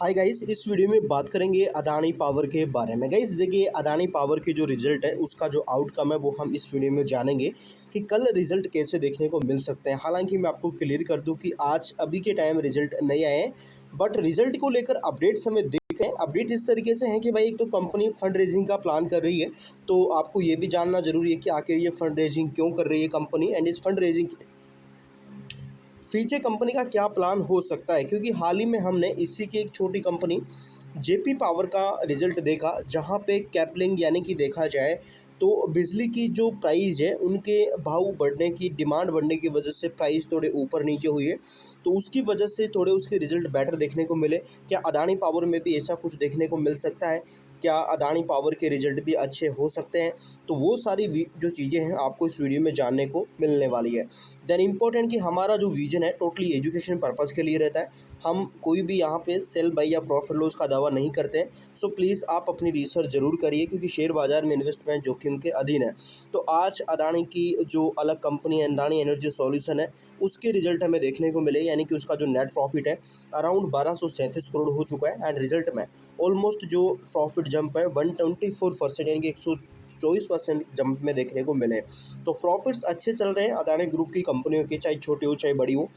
Hi guys, इस video में बात करेंगे अदानी पावर के बारे में। गाइस देखिए, अदानी पावर के जो रिजल्ट है उसका जो आउटकम है वो हम इस वीडियो में जानेंगे कि कल रिजल्ट कैसे देखने को मिल सकते हैं। हालांकि मैं आपको क्लियर कर दूं कि आज अभी के टाइम रिजल्ट नहीं आए हैं, बट रिजल्ट को लेकर अपडेट्स हमें दिख रहे हैं। अपडेट इस तरीके से हैं कि भाई एक तो कंपनी फंड रेजिंग का प्लान कर रही है, तो आपको ये भी जानना जरूरी है कि आखिर ये फंड रेजिंग क्यों कर रही है कंपनी, एंड इस फंड रेजिंग फीचर कंपनी का क्या प्लान हो सकता है। क्योंकि हाल ही में हमने इसी की एक छोटी कंपनी जेपी पावर का रिजल्ट देखा, जहां पे कैपलिंग यानी कि देखा जाए तो बिजली की जो प्राइस है उनके भाव बढ़ने की, डिमांड बढ़ने की वजह से प्राइस थोड़े ऊपर नीचे हुई है, तो उसकी वजह से थोड़े उसके रिजल्ट बेटर देखने को मिले। क्या अदानी पावर में भी ऐसा कुछ देखने को मिल सकता है? क्या अदानी पावर के रिजल्ट भी अच्छे हो सकते हैं? तो वो सारी जो चीज़ें हैं आपको इस वीडियो में जानने को मिलने वाली है। देन इम्पोर्टेंट कि हमारा जो विजन है टोटली एजुकेशन पर्पज़ के लिए रहता है। हम कोई भी यहाँ पे सेल बाई या प्रॉफिट लॉस का दावा नहीं करते हैं। सो प्लीज़ आप अपनी रिसर्च ज़रूर करिए, क्योंकि शेयर बाज़ार में इन्वेस्टमेंट जोखिम के अधीन है। तो आज अदानी की जो अलग कंपनी है, अदानी एनर्जी सॉल्यूशन है, उसके रिजल्ट हमें देखने को मिले, यानी कि उसका जो नेट प्रॉफिट है अराउंड 1237 करोड़ हो चुका है, एंड रिजल्ट में ऑलमोस्ट जो प्रॉफिट जंप है 124%, यानी कि 124% जंप में देखने को मिले। तो प्रॉफिट्स अच्छे चल रहे हैं अदानी ग्रुप की कंपनियों के, चाहे छोटी हो चाहे बड़ी हो,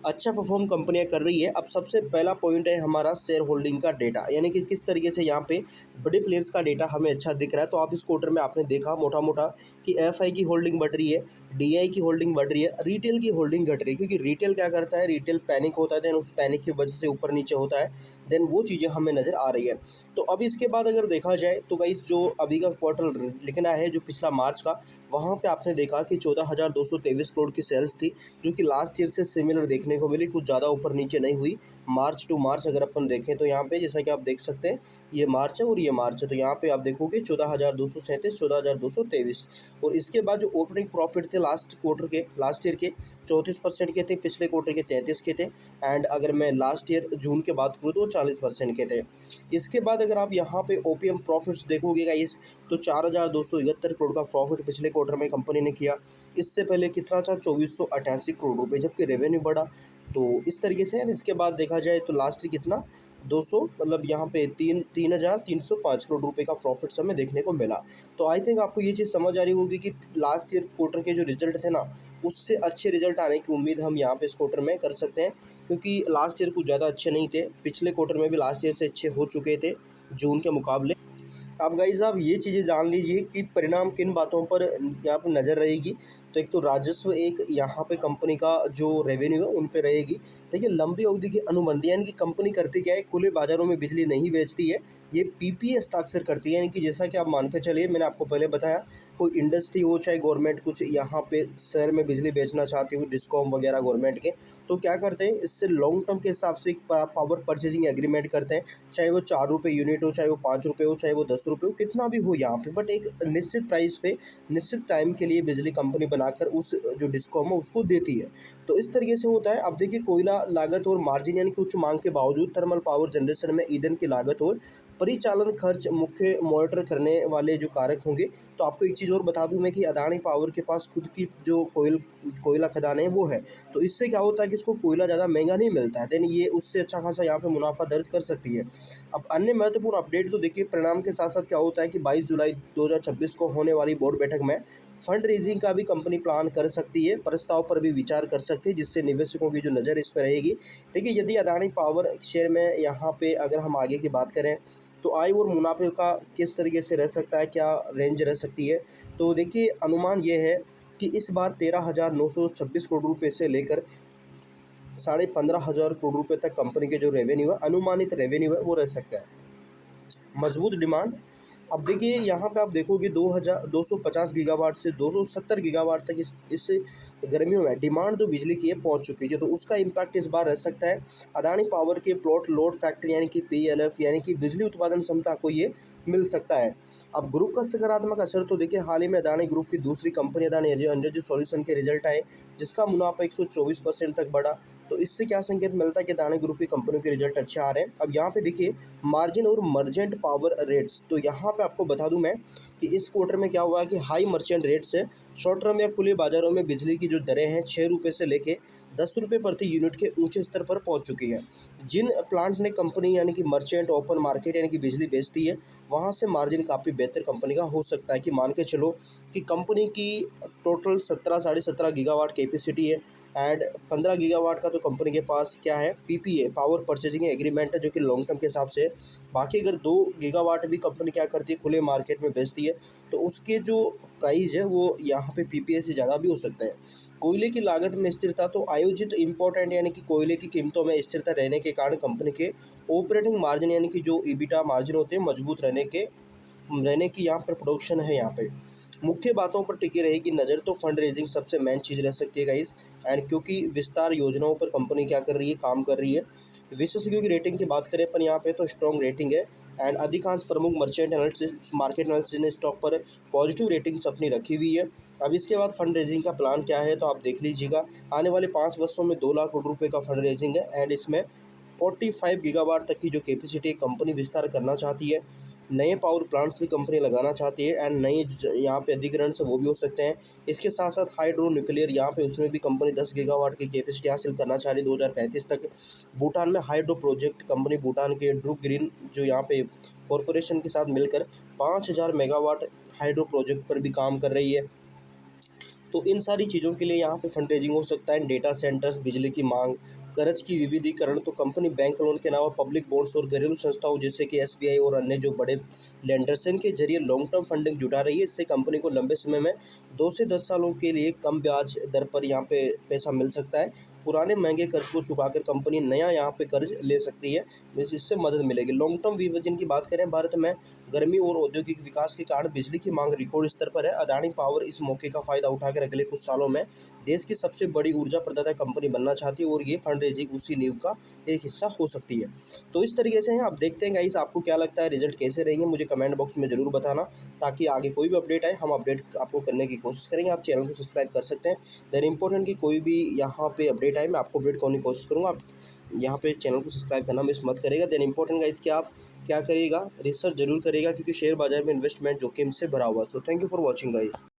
अच्छा परफॉर्म कंपनियां कर रही है। अब सबसे पहला पॉइंट है हमारा शेयर होल्डिंग का डेटा, यानी कि किस तरीके से यहाँ पे बड़े प्लेयर्स का डेटा हमें अच्छा दिख रहा है। तो आप इस क्वार्टर में आपने देखा मोटा मोटा कि एफआई की होल्डिंग बढ़ रही है, डीआई की होल्डिंग बढ़ रही है, रिटेल की होल्डिंग घट रही है। क्योंकि रिटेल क्या करता है, रिटेल पैनिक होता है, देन उस पैनिक की वजह से ऊपर नीचे होता है, देन वो चीज़ें हमें नज़र आ रही है। तो अब इसके बाद अगर देखा जाए तो गाइस, जो अभी का क्वार्टर लिखना है जो पिछला मार्च का, वहाँ पे आपने देखा कि 14,223 करोड़ की सेल्स थी, जो कि लास्ट ईयर से सिमिलर देखने को मिली, कुछ ज़्यादा ऊपर नीचे नहीं हुई। मार्च टू मार्च अगर अपन देखें तो यहाँ पे जैसा कि आप देख सकते हैं, ये मार्च है और ये मार्च है, तो यहाँ पे आप देखोगे 14,237, 14,223। और इसके बाद जो ओपनिंग प्रॉफिट थे लास्ट क्वार्टर के, लास्ट ईयर के 34% के थे, पिछले क्वार्टर के 33 के थे, एंड अगर मैं लास्ट ईयर जून के बात करूँ तो 40% के थे। इसके बाद अगर आप यहाँ पे ओपीएम प्रॉफिट्स देखोगे गाइस, तो 4,271 करोड़ का प्रॉफिट पिछले क्वार्टर में कंपनी ने किया। इससे पहले कितना था, 2,488 करोड़ रुपये, जबकि रेवेन्यू बढ़ा। तो इस तरीके से, इसके बाद देखा जाए तो लास्ट कितना 200, मतलब यहाँ पे 3,305 करोड़ रुपए का प्रॉफिट हमें देखने को मिला। तो आई थिंक आपको ये चीज़ समझ आ रही होगी कि लास्ट ईयर क्वार्टर के जो रिजल्ट थे ना, उससे अच्छे रिजल्ट आने की उम्मीद हम यहाँ पे इस क्वार्टर में कर सकते हैं। क्योंकि लास्ट ईयर कुछ ज़्यादा अच्छे नहीं थे, पिछले क्वार्टर में भी लास्ट ईयर से अच्छे हो चुके थे जून के मुकाबले। अब गाइज आप ये चीज़ें जान लीजिए कि परिणाम किन बातों पर यहाँ पर नज़र रहेगी। तो एक तो राजस्व, एक यहाँ पे कंपनी का जो रेवेन्यू है उन पे रहेगी। देखिए, लंबी अवधि की अनुबंध, यानी कि कंपनी करती क्या है, खुले बाज़ारों में बिजली नहीं बेचती है, ये पीपीए हस्ताक्षर करती है। यानी कि जैसा कि आप मान के चलिए, मैंने आपको पहले बताया, कोई इंडस्ट्री हो चाहे गवर्नमेंट कुछ यहाँ पे शहर में बिजली बेचना चाहती हो, डिस्कॉम वगैरह गवर्नमेंट के, तो क्या करते हैं, इससे लॉन्ग टर्म के हिसाब से एक पावर परचेजिंग एग्रीमेंट करते हैं। चाहे वो 4 रुपये यूनिट हो, चाहे वो 5 रुपये हो, चाहे वो 10 रुपये हो, कितना भी हो यहाँ पे, बट एक निश्चित प्राइस पे निश्चित टाइम के लिए बिजली कंपनी बनाकर उस जो डिस्कॉम है उसको देती है। तो इस तरीके से होता है। अब देखिए, कोयला लागत और मार्जिन, यानी कि उच्च मांग के बावजूद थर्मल पावर जनरेशन में ईंधन की लागत और परिचालन खर्च मुख्य मॉनिटर करने वाले जो कारक होंगे। तो आपको एक चीज़ और बता दूं मैं कि अदानी पावर के पास खुद की जो कोयला खदान है वो है। तो इससे क्या होता है कि इसको कोयला ज़्यादा महंगा नहीं मिलता है, देन ये उससे अच्छा खासा यहाँ पे मुनाफा दर्ज कर सकती है। अब अन्य महत्वपूर्ण अपडेट तो देखिए, परिणाम के साथ साथ क्या होता है कि 22 जुलाई 2026 को होने वाली बोर्ड बैठक में फंड रेजिंग का भी कंपनी प्लान कर सकती है, प्रस्ताव पर भी विचार कर सकती है, जिससे निवेशकों की जो नज़र इस पर रहेगी। देखिए, यदि अदानी पावर शेयर में यहाँ पे अगर हम आगे की बात करें तो आय और मुनाफे का किस तरीके से रह सकता है, क्या रेंज रह सकती है, तो देखिए अनुमान ये है कि इस बार 13,926 करोड़ रुपये से लेकर 15,500 करोड़ रुपये तक कंपनी के जो रेवेन्यू है, अनुमानित रेवेन्यू है, वो रह सकता है। मजबूत डिमांड, अब देखिए यहाँ पे आप देखोगे 250 गीगावाट से 270 गीगावाट तक इस गर्मियों में डिमांड जो बिजली की है पहुँच चुकी है, तो उसका इम्पैक्ट इस बार रह सकता है। अदानी पावर के प्लॉट लोड फैक्टर, यानी कि पीएलएफ, यानी कि बिजली उत्पादन क्षमता को ये मिल सकता है। अब ग्रुप का सकारात्मक असर, तो देखिए हाल ही में अदानी ग्रुप की दूसरी कंपनी अदानी एनर्जी सॉल्यूशन के रिजल्ट आए, जिसका मुनाफा 124% तक बढ़ा। तो इससे क्या संकेत मिलता है कि अदानी ग्रुप की कंपनियों के रिजल्ट अच्छे आ रहे हैं। अब यहाँ पे देखिए मार्जिन और मर्चेंट पावर रेट्स, तो यहाँ पे आपको बता दूं मैं कि इस क्वार्टर में क्या हुआ है कि हाई मर्चेंट रेट्स है, शॉर्ट टर्म या खुले बाजारों में बिजली की जो दरें हैं 6 रुपये से लेके ₹10 प्रति यूनिट के ऊंचे स्तर पर पहुंच चुकी है। जिन प्लांट ने कंपनी यानी कि मर्चेंट ओपन मार्केट यानी कि बिजली बेचती है, वहां से मार्जिन काफ़ी बेहतर कंपनी का हो सकता है। कि मान के चलो कि कंपनी की टोटल 17 साढ़े 17 गीगावाट कैपेसिटी है एंड 15 गीगावाट का तो कंपनी के पास क्या है, पीपीए पावर परचेजिंग एग्रीमेंट है, जो कि लॉन्ग टर्म के हिसाब से है। बाकी अगर 2 गीगावाट भी कंपनी क्या करती है, खुले मार्केट में बेचती है, तो उसके जो प्राइस है वो यहाँ पे पीपीए से ज़्यादा भी हो सकता है। कोयले की लागत में स्थिरता तो आयोजित इम्पोर्टेंट यानी कि कोयले की कीमतों में स्थिरता रहने के कारण कंपनी के ऑपरेटिंग मार्जिन यानी कि जो ईबिटा मार्जिन होते हैं मजबूत रहने की यहाँ पर प्रोडक्शन है। यहाँ पे मुख्य बातों पर टिकी रहेगी नज़र, तो फंड रेजिंग सबसे मेन चीज़ रह सकती है गाइस। एंड क्योंकि विस्तार योजनाओं पर कंपनी क्या कर रही है, काम कर रही है। विशेषज्ञों की रेटिंग की बात करें अपन यहाँ पे, तो स्ट्रॉन्ग रेटिंग है। एंड अधिकांश प्रमुख मर्चेंट एनालिसिस मार्केट एनालिसिस ने स्टॉक पर पॉजिटिव रेटिंग्स अपनी रखी हुई है। अब इसके बाद फंड रेजिंग का प्लान क्या है, तो आप देख लीजिएगा। आने वाले 5 वर्षों में 2 लाख करोड़ रुपये का फंड रेजिंग है एंड इसमें 45 गीगावाट तक की जो कैपेसिटी कंपनी विस्तार करना चाहती है। नए पावर प्लांट्स भी कंपनी लगाना चाहती है एंड नए यहाँ पे अधिग्रहण से वो भी हो सकते हैं। इसके साथ साथ हाइड्रो न्यूक्लियर यहाँ पे उसमें भी कंपनी 10 गीगावाट की कैपेसिटी हासिल करना चाह रही है 2035 तक। भूटान में हाइड्रो प्रोजेक्ट कंपनी भूटान के ड्रुक ग्रीन जो यहाँ पे कॉरपोरेशन के साथ मिलकर 5000 मेगावाट हाइड्रो प्रोजेक्ट पर भी काम कर रही है। तो इन सारी चीज़ों के लिए यहाँ पे फंड रेजिंग हो सकता है। डेटा सेंटर्स, बिजली की मांग, कर्ज की विविधीकरण, तो कंपनी बैंक लोन के अलावा पब्लिक बॉन्ड्स और घरेलू संस्थाओं जैसे कि एसबीआई और अन्य जो बड़े लेंडर्स हैं, इनके जरिए लॉन्ग टर्म फंडिंग जुटा रही है। इससे कंपनी को लंबे समय में 2 से 10 सालों के लिए कम ब्याज दर पर यहाँ पे पैसा मिल सकता है। पुराने महंगे कर्ज को चुकाकर कंपनी नया यहाँ पे कर्ज ले सकती है, इससे मदद मिलेगी। लॉन्ग टर्म विजन की बात करें, भारत में गर्मी और औद्योगिक विकास के कारण बिजली की मांग रिकॉर्ड स्तर पर है। अडानी पावर इस मौके का फायदा उठाकर अगले कुछ सालों में देश की सबसे बड़ी ऊर्जा प्रदाता कंपनी बनना चाहती है और ये फंड रेजिंग उसी नींव का एक हिस्सा हो सकती है। तो इस तरीके से हैं, आप देखते हैं गाइस आपको क्या लगता है, रिजल्ट कैसे रहेंगे, मुझे कमेंट बॉक्स में ज़रूर बताना, ताकि आगे कोई भी अपडेट आए हम अपडेट आपको करने की कोशिश करेंगे। आप चैनल को सब्सक्राइब कर सकते हैं। देन इंपॉर्टेंट कि कोई भी यहाँ पे अपडेट आए मैं आपको अपडेट करने की कोशिश करूँगा। आप यहाँ पे चैनल को सब्सक्राइब करना मिस मत करेगा। देन इंपॉर्टेंट गाइस कि आप क्या करिएगा, रिसर्च जरूर करिएगा, क्योंकि शेयर बाजार में इन्वेस्टमेंट जोखिम से भरा हुआ। So thank you for watching guys.